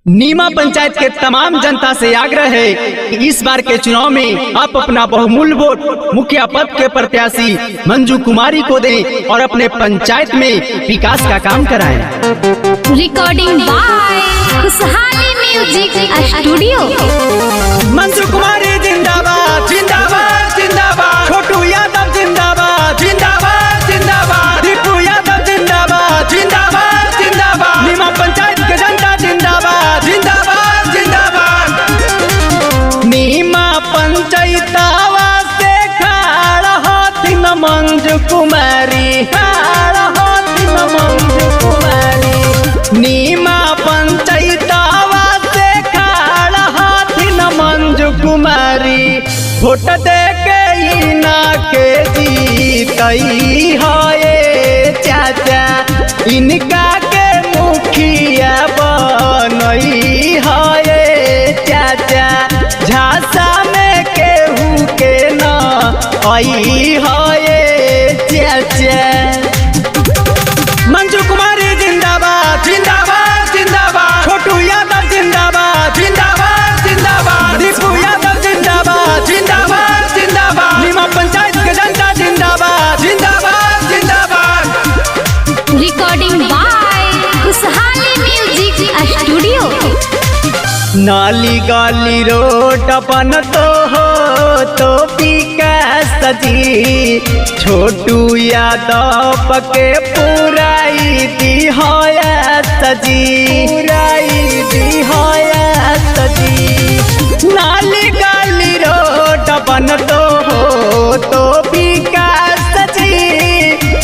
नीमा पंचायत के तमाम जनता से आग्रह है कि इस बार के चुनाव में आप अपना बहुमूल्य वोट मुखिया पद के प्रत्याशी मंजू कुमारी को दें और अपने पंचायत में विकास का काम कराएं। रिकॉर्डिंग बाय खुशहाली म्यूजिक स्टूडियो। मंजू कुमारी जिंदाबाद जिंदाबाद जिंदाबाद, छोटू यादव जिंदाबाद जिंदाबाद जिंदाबाद, दीपू यादव जिंदाबाद जिंदाबाद जिंदाबाद, नीमा पंचायत के जनता जिंदाबाद जिंदाबाद जिंदाबाद। नीमा पंचायतवा से खड़ा होथिन मंजू कुमारी, खड़ा होथिन मंजू कुमारी। नीमा पंचायतवा से खड़ा होथिन मंजू कुमारी, वोट दे के इना के जीतई है चाचा, इनका के मुखिया बनई है चाचा, झांसा में केहू के न आई है चाचा। मंजू कुमारी जिंदाबाद जिंदाबाद जिंदाबाद, छोटू यादव जिंदाबाद जिंदाबाद जिंदाबाद, दीपू यादव जिंदाबाद जिंदाबाद जिंदाबाद, नीमा पंचायत के जनता जिंदाबाद जिंदाबाद जिंदाबाद। रिकॉर्डिंग बाय खुशहाली म्यूजिक स्टूडियो। नाली गाली रोड अपन तो विकास जी, छोटू यादव के पुराई दी सजी, पुराई दी सजी। नाली गाली रोड अपन तो विकास जी,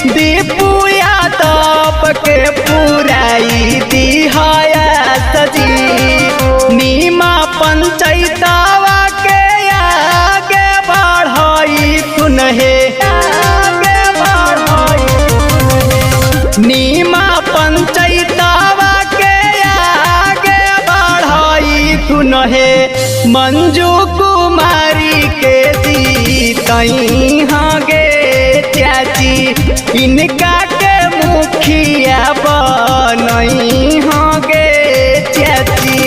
दीपू यादव के पुराई दी सजी। नीमा पंचायतवा के आगे बढ़ाई तुनहे, आगे बढ़ाई तुनहे। नीमा पंचायतवा के आगे बढ़ाई तुनहे, मंजू कुमारी के जीतई हागे चाची, इनका के मुखिया बनई हागे चाची।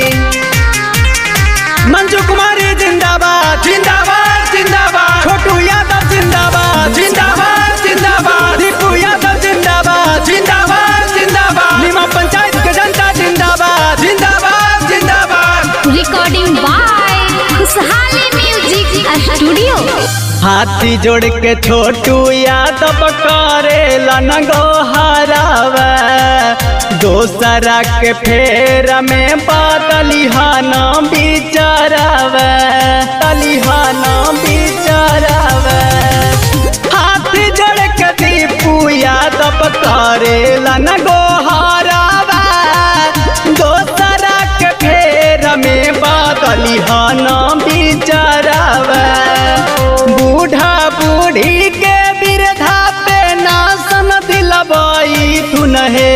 मंजू कुमारी जिंदाबाद जिंदाबाद जिंदाबाद, छोटू यादव जिंदाबाद जिंदाबाद जिंदाबाद, दीपू यादव जिंदाबाद जिंदाबाद जिंदाबाद, नीमा पंचायत के जनता जिंदाबाद जिंदाबाद जिंदाबाद। रिकॉर्डिंग बाय खुशहाली म्यूजिक स्टूडियो। हाथी जोड़ के छोटू यादव करेला न गोहरावा, दोसरा के फेर में बदलिहाना बिचारावा, दलिहाना बिचारावा। हाथी जोड़ के दीपू यादव करेला न गोहरावा, दोसरा के फेर में बदलिहाना बिचारावा। बूढ़ा बूढ़ी के बिरधा पे नासन दिलवाई तुनहे,